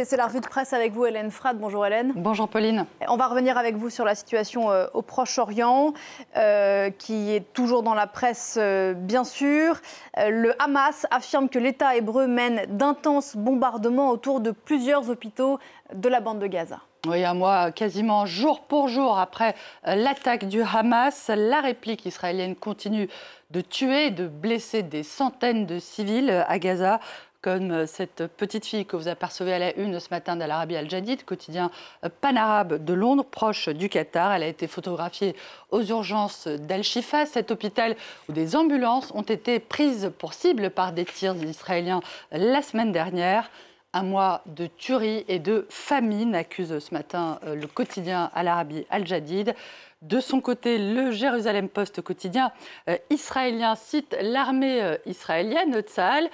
C'est la revue de presse avec vous, Hélène Frade. Bonjour Hélène. Bonjour Pauline. On va revenir avec vous sur la situation au Proche-Orient, qui est toujours dans la presse, bien sûr. Le Hamas affirme que l'État hébreu mène d'intenses bombardements autour de plusieurs hôpitaux de la bande de Gaza. Oui, un mois quasiment jour pour jour après l'attaque du Hamas, la réplique israélienne continue de tuer et de blesser des centaines de civils à Gaza, comme cette petite fille que vous apercevez à la une ce matin d'Al Arabi Al Jadid, quotidien panarabe de Londres, proche du Qatar. Elle a été photographiée aux urgences d'Al-Shifa, cet hôpital où des ambulances ont été prises pour cible par des tirs israéliens la semaine dernière. Un mois de tuerie et de famine, accuse ce matin le quotidien Al Arabi Al Jadid. De son côté, le Jérusalem Post quotidien israélien cite l'armée israélienne, Tsahal,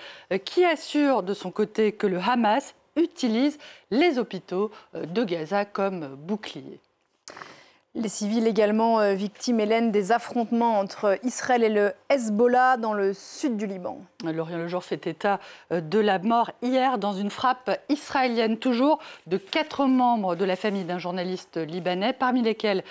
qui assure de son côté que le Hamas utilise les hôpitaux de Gaza comme boucliers. Les civils également victimes, Hélène, des affrontements entre Israël et le Hezbollah dans le sud du Liban. L'Orient le Jour fait état de la mort hier dans une frappe israélienne toujours de 4 membres de la famille d'un journaliste libanais, parmi lesquels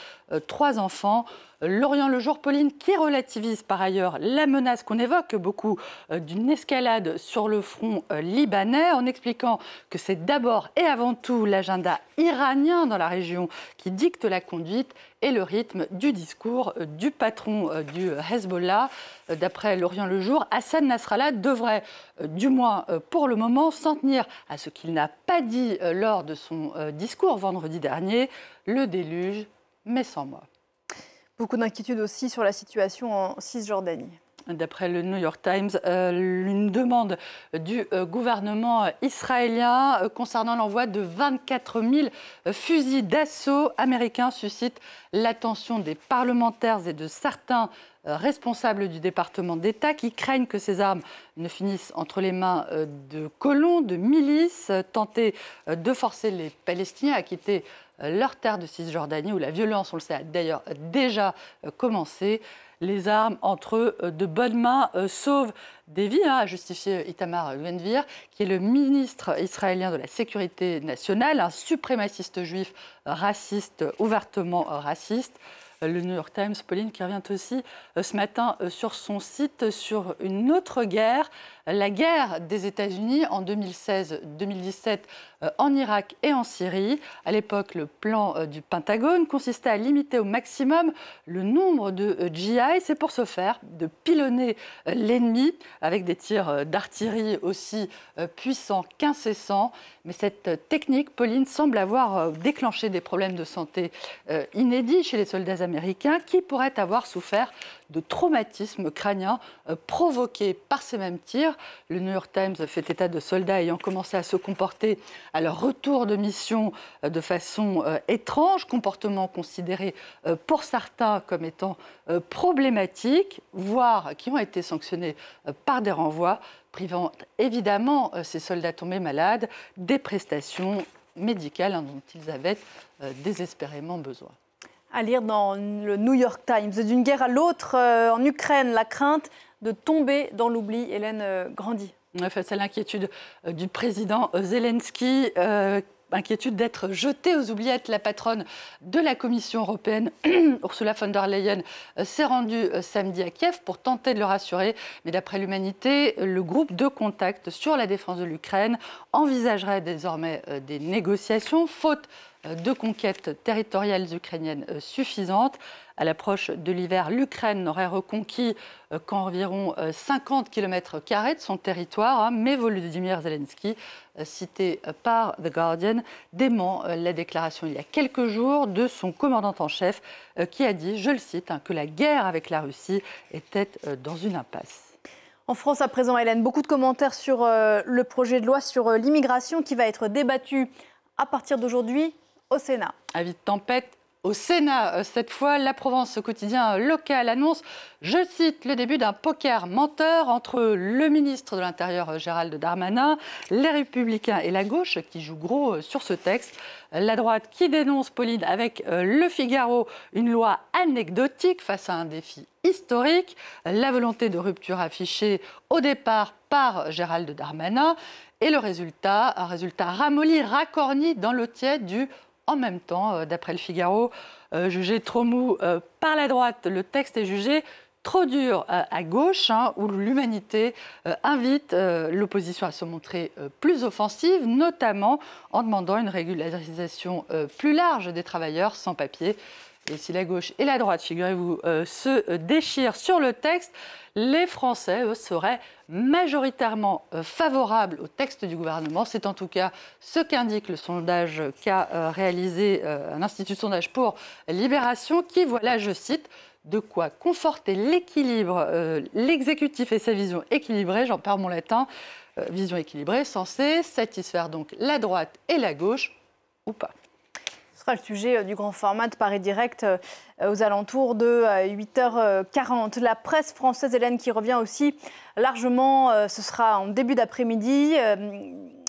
3 enfants. L'Orient le Jour, Pauline, qui relativise par ailleurs la menace qu'on évoque beaucoup d'une escalade sur le front libanais, en expliquant que c'est d'abord et avant tout l'agenda iranien dans la région qui dicte la conduite et le rythme du discours du patron du Hezbollah. D'après l'Orient le Jour, Hassan Nasrallah devrait, du moins pour le moment, s'en tenir à ce qu'il n'a pas dit lors de son discours vendredi dernier, le déluge, mais sans moi. Beaucoup d'inquiétudes aussi sur la situation en Cisjordanie. D'après le New York Times, une demande du gouvernement israélien concernant l'envoi de 24 000 fusils d'assaut américains suscite l'attention des parlementaires et de certains responsables du département d'État qui craignent que ces armes ne finissent entre les mains de colons, de milices, tenter de forcer les Palestiniens à quitter leur terre de Cisjordanie, où la violence, on le sait, a d'ailleurs déjà commencé. Les armes entre eux de bonnes mains sauvent des vies, a justifié Itamar Ben-Gvir, qui est le ministre israélien de la Sécurité nationale, un suprémaciste juif raciste, ouvertement raciste. Le New York Times, Pauline, qui revient aussi ce matin sur son site sur une autre guerre, la guerre des États-Unis en 2016-2017 en Irak et en Syrie. À l'époque, le plan du Pentagone consistait à limiter au maximum le nombre de GI. C'est pour ce faire de pilonner l'ennemi avec des tirs d'artillerie aussi puissants qu'incessants. Mais cette technique, Pauline, semble avoir déclenché des problèmes de santé inédits chez les soldats américains qui pourraient avoir souffert de traumatismes crâniens provoqués par ces mêmes tirs. Le New York Times fait état de soldats ayant commencé à se comporter à leur retour de mission de façon étrange, comportement considéré pour certains comme étant problématique, voire qui ont été sanctionnés par des renvois, privant évidemment ces soldats tombés malades des prestations médicales dont ils avaient désespérément besoin. À lire dans le New York Times. D'une guerre à l'autre, en Ukraine, la crainte de tomber dans l'oubli. Hélène Grandy. Face à l'inquiétude du président Zelensky, inquiétude d'être jetée aux oubliettes, la patronne de la Commission européenne, Ursula von der Leyen, s'est rendue samedi à Kiev pour tenter de le rassurer. Mais d'après l'Humanité, le groupe de contact sur la défense de l'Ukraine envisagerait désormais des négociations, faute de conquêtes territoriales ukrainiennes suffisantes. À l'approche de l'hiver, l'Ukraine n'aurait reconquis qu'environ 50 km² de son territoire, mais Volodymyr Zelensky, cité par The Guardian, dément la déclaration il y a quelques jours de son commandant en chef qui a dit, je le cite, que la guerre avec la Russie était dans une impasse. En France, à présent, Hélène, beaucoup de commentaires sur le projet de loi sur l'immigration qui va être débattu à partir d'aujourd'hui au Sénat. Avis de tempête au Sénat. Cette fois, la Provence, quotidien local, annonce, je cite, le début d'un poker menteur entre le ministre de l'Intérieur, Gérald Darmanin, les Républicains et la gauche, qui jouent gros sur ce texte. La droite qui dénonce, Pauline, avec Le Figaro, une loi anecdotique face à un défi historique, la volonté de rupture affichée au départ par Gérald Darmanin. Et le résultat, un résultat ramolli, racorni dans l'eau tiède du « en même temps ». D'après le Figaro, jugé trop mou par la droite, le texte est jugé trop dur à gauche, où l'humanité invite l'opposition à se montrer plus offensive, notamment en demandant une régularisation plus large des travailleurs sans papier. Et si la gauche et la droite, figurez-vous, se déchirent sur le texte, les Français, eux, seraient majoritairement favorables au texte du gouvernement. C'est en tout cas ce qu'indique le sondage qu'a réalisé un institut de sondage pour Libération, qui, voilà, je cite, de quoi conforter l'équilibre, l'exécutif et sa vision équilibrée, j'en perds mon latin, vision équilibrée, censée satisfaire donc la droite et la gauche, ou pas. Ce sera le sujet du grand format de Paris Direct aux alentours de 8h40. La presse française, Hélène, qui revient aussi largement, ce sera en début d'après-midi,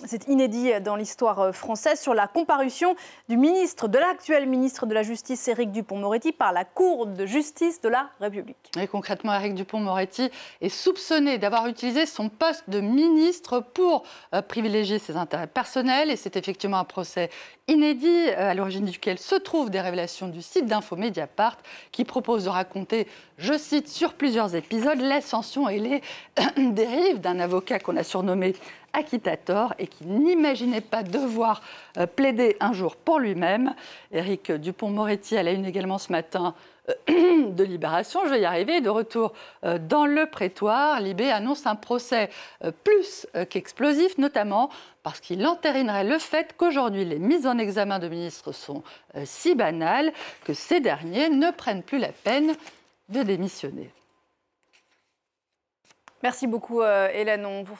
c'est inédit dans l'histoire française, sur la comparution du ministre, de l'actuel ministre de la Justice, Éric Dupond-Moretti, par la Cour de justice de la République. Et concrètement, Éric Dupond-Moretti est soupçonné d'avoir utilisé son poste de ministre pour privilégier ses intérêts personnels. Et c'est effectivement un procès inédit, à l'origine duquel se trouvent des révélations du site d'info Mediapart, qui propose de raconter, je cite, sur plusieurs épisodes, l'ascension et les dérives d'un avocat qu'on a surnommé acquittator et qui n'imaginait pas devoir plaider un jour pour lui-même. Éric Dupond-Moretti à la une également ce matin de Libération, je vais y arriver, de retour dans le prétoire. Libé annonce un procès plus qu'explosif, notamment parce qu'il entérinerait le fait qu'aujourd'hui les mises en examen de ministres sont si banales que ces derniers ne prennent plus la peine de démissionner. Merci beaucoup Hélène, on vous retrouve.